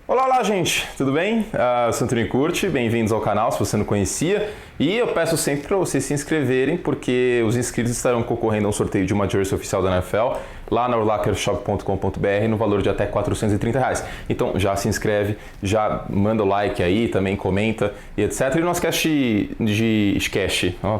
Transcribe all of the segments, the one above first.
Olá, gente, tudo bem? Eu sou Antônio Curti, bem-vindos ao canal se você não conhecia. E eu peço sempre para vocês se inscreverem, porque os inscritos estarão concorrendo a um sorteio de uma jersey oficial da NFL lá na urlachershop.com.br no valor de até R$430. Então já se inscreve, já manda o like aí, também comenta e etc. E não esquece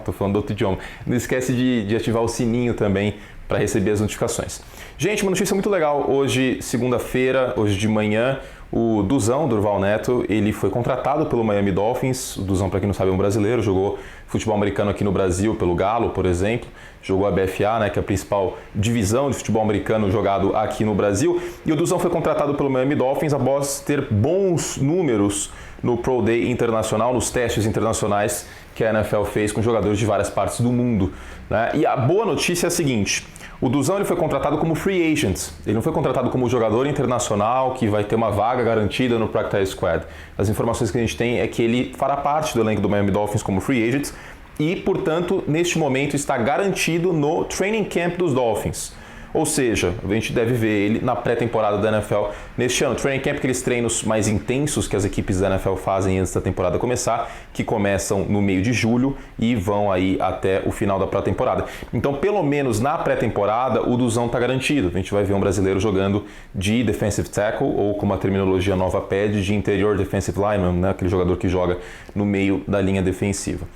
tô falando do outro idioma, não esquece de ativar o sininho também para receber as notificações. Gente, uma notícia muito legal, hoje, segunda-feira, hoje de manhã, o Duzão, Durval Neto, ele foi contratado pelo Miami Dolphins. O Duzão, para quem não sabe, é um brasileiro, jogou futebol americano aqui no Brasil pelo Galo, por exemplo, jogou a BFA, né, que é a principal divisão de futebol americano jogado aqui no Brasil. E o Duzão foi contratado pelo Miami Dolphins após ter bons números no Pro Day internacional, nos testes internacionais que a NFL fez com jogadores de várias partes do mundo, né? E a boa notícia é a seguinte: o Duzão ele foi contratado como free agent, ele não foi contratado como jogador internacional que vai ter uma vaga garantida no Practice Squad. As informações que a gente tem é que ele fará parte do elenco do Miami Dolphins como free agent e, portanto, neste momento está garantido no Training Camp dos Dolphins. Ou seja, a gente deve ver ele na pré-temporada da NFL neste ano. Training Camp, aqueles treinos mais intensos que as equipes da NFL fazem antes da temporada começar, que começam no meio de julho e vão aí até o final da pré-temporada. Então, pelo menos na pré-temporada, o Duzão está garantido. A gente vai ver um brasileiro jogando de defensive tackle, ou como a terminologia nova pede, de interior defensive lineman, né? Aquele jogador que joga no meio da linha defensiva.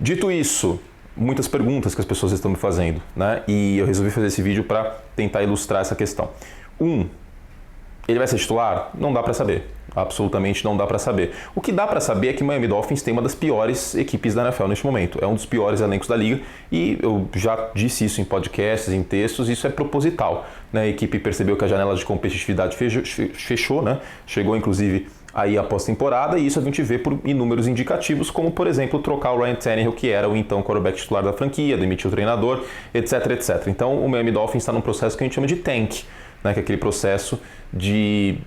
Dito isso, muitas perguntas que as pessoas estão me fazendo, né? E eu resolvi fazer esse vídeo para tentar ilustrar essa questão. Ele vai ser titular? Não dá para saber. Absolutamente não dá para saber. O que dá para saber é que o Miami Dolphins tem uma das piores equipes da NFL neste momento. É um dos piores elencos da liga e eu já disse isso em podcasts, em textos, isso é proposital, né? A equipe percebeu que a janela de competitividade fechou, né? Chegou inclusive aí a pós-temporada, e isso a gente vê por inúmeros indicativos, como por exemplo trocar o Ryan Tannehill, que era o então quarterback titular da franquia, demitir o treinador, etc, etc. Então o Miami Dolphins está num processo que a gente chama de tank, né, que é aquele processo de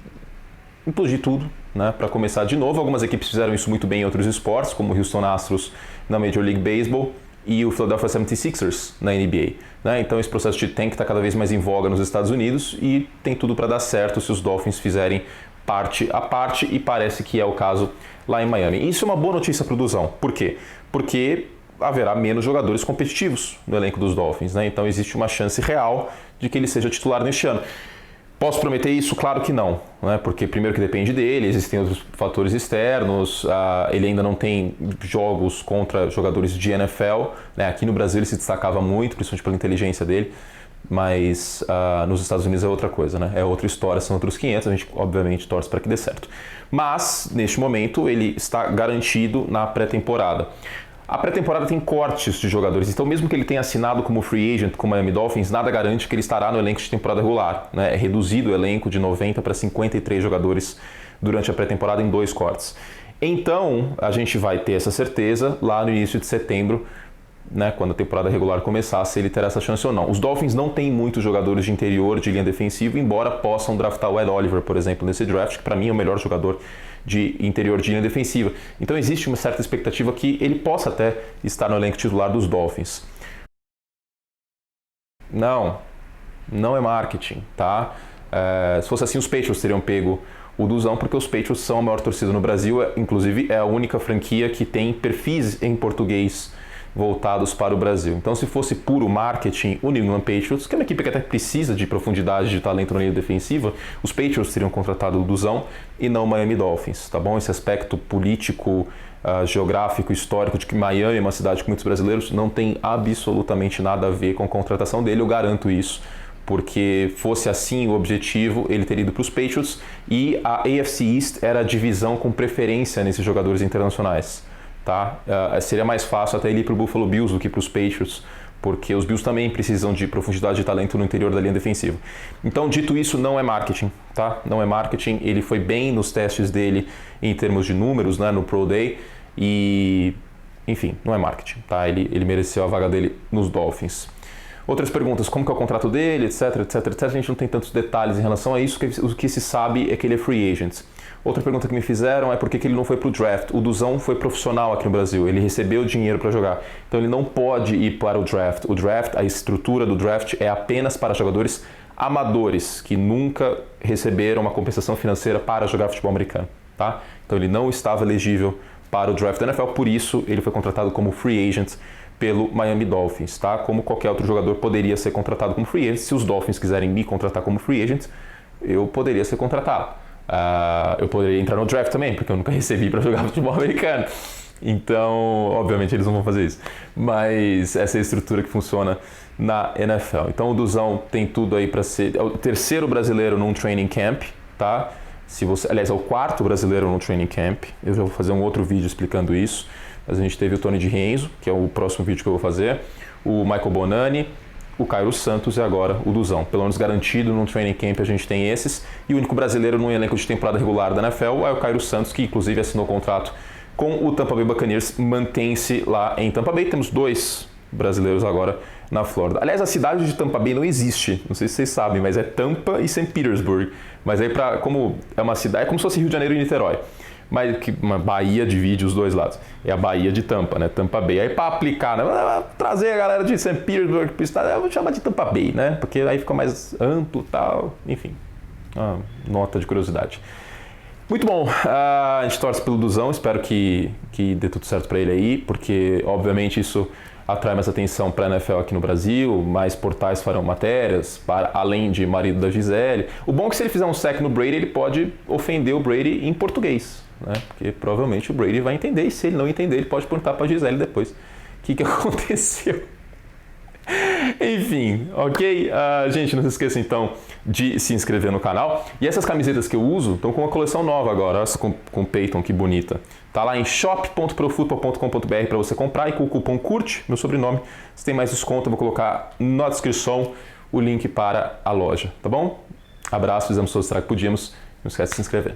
implodir tudo, né, para começar de novo. Algumas equipes fizeram isso muito bem em outros esportes, como o Houston Astros na Major League Baseball e o Philadelphia 76ers na NBA. Né? Então esse processo de tank está cada vez mais em voga nos Estados Unidos e tem tudo para dar certo se os Dolphins fizerem parte a parte, e parece que é o caso lá em Miami. Isso é uma boa notícia para o Duzão. Por quê? Porque haverá menos jogadores competitivos no elenco dos Dolphins, né? Então existe uma chance real de que ele seja titular neste ano. Posso prometer isso? Claro que não, né? Porque primeiro que depende dele, existem outros fatores externos, ele ainda não tem jogos contra jogadores de NFL, né? Aqui no Brasil ele se destacava muito, principalmente pela inteligência dele, mas nos Estados Unidos é outra coisa, né? É outra história, são outros 500, a gente obviamente torce para que dê certo. Mas, neste momento, ele está garantido na pré-temporada. A pré-temporada tem cortes de jogadores, então mesmo que ele tenha assinado como free agent com o Miami Dolphins, nada garante que ele estará no elenco de temporada regular, né? É reduzido o elenco de 90 para 53 jogadores durante a pré-temporada em 2 cortes. Então, a gente vai ter essa certeza lá no início de setembro, né, quando a temporada regular começar, se ele terá essa chance ou não. Os Dolphins não têm muitos jogadores de interior, de linha defensiva, embora possam draftar o Ed Oliver, por exemplo, nesse draft, que para mim é o melhor jogador de interior de linha defensiva. Então existe uma certa expectativa que ele possa até estar no elenco titular dos Dolphins. Não é marketing, tá? Se fosse assim, os Patriots teriam pego o Duzão, porque os Patriots são a maior torcida no Brasil, inclusive é a única franquia que tem perfis em português voltados para o Brasil. Então, se fosse puro marketing, o New England Patriots, que é uma equipe que até precisa de profundidade de talento na linha defensiva, os Patriots teriam contratado o Duzão e não o Miami Dolphins, tá bom? Esse aspecto político, geográfico, histórico de que Miami é uma cidade com muitos brasileiros não tem absolutamente nada a ver com a contratação dele, eu garanto isso. Porque fosse assim o objetivo, ele teria ido para os Patriots, e a AFC East era a divisão com preferência nesses jogadores internacionais. Tá? Seria mais fácil até ele ir para o Buffalo Bills do que para os Patriots, porque os Bills também precisam de profundidade de talento no interior da linha defensiva. Então, dito isso, não é marketing, tá? Não é marketing, ele foi bem nos testes dele em termos de números, né, no Pro Day, e enfim, não é marketing, tá? Ele mereceu a vaga dele nos Dolphins. Outras perguntas, como que é o contrato dele, etc, etc, etc. A gente não tem tantos detalhes em relação a isso, o que se sabe é que ele é free agent. Outra pergunta que me fizeram é por que ele não foi para o draft. O Duzão foi profissional aqui no Brasil, ele recebeu dinheiro para jogar, então ele não pode ir para o draft. O draft, a estrutura do draft é apenas para jogadores amadores que nunca receberam uma compensação financeira para jogar futebol americano, tá? Então ele não estava elegível para o draft da NFL, por isso ele foi contratado como free agent pelo Miami Dolphins, tá? Como qualquer outro jogador poderia ser contratado como free agent. Se os Dolphins quiserem me contratar como free agent, eu poderia ser contratado. Eu poderia entrar no draft também, porque eu nunca recebi para jogar futebol americano. Então, obviamente eles não vão fazer isso. Mas essa é a estrutura que funciona na NFL. Então o Duzão tem tudo aí para ser é o terceiro brasileiro num training camp, tá? Aliás, é o quarto brasileiro no training camp. Eu já vou fazer um outro vídeo explicando isso. Mas a gente teve o Tony de Rienzo, que é o próximo vídeo que eu vou fazer, o Michael Bonani, o Cairo Santos e agora o Duzão. Pelo menos garantido no training camp a gente tem esses. E o único brasileiro no elenco de temporada regular da NFL é o Cairo Santos, que inclusive assinou contrato com o Tampa Bay Buccaneers, mantém-se lá em Tampa Bay. Temos 2 brasileiros agora na Flórida. Aliás, a cidade de Tampa Bay não existe, não sei se vocês sabem, mas é Tampa e St. Petersburg. Mas aí, como é uma cidade, é como se fosse Rio de Janeiro e Niterói. Mas que uma Bahia divide os dois lados. É a Bahia de Tampa, né? Tampa Bay. Aí para aplicar, né? Trazer a galera de St. Petersburg para o estado, eu vou chamar de Tampa Bay, né? Porque aí fica mais amplo e tal. Enfim, uma nota de curiosidade. Muito bom, a gente torce pelo Duzão, espero que dê tudo certo para ele aí, porque obviamente isso atrai mais atenção para a NFL aqui no Brasil, mais portais farão matérias, além de marido da Gisele. O bom é que se ele fizer um sack no Brady, ele pode ofender o Brady em português, né? Porque provavelmente o Brady vai entender, e se ele não entender, ele pode perguntar para a Gisele depois o que aconteceu. Enfim, ok? Gente, não se esqueça então de se inscrever no canal. E essas camisetas que eu uso estão com uma coleção nova agora, essa com Peyton, que bonita. Tá lá em shop.profutbol.com.br para você comprar, e com o cupom CURTE, meu sobrenome, você tem mais desconto. Eu vou colocar na descrição o link para a loja, tá bom? Abraço, fizemos todo o estrago que podíamos. Não esquece de se inscrever.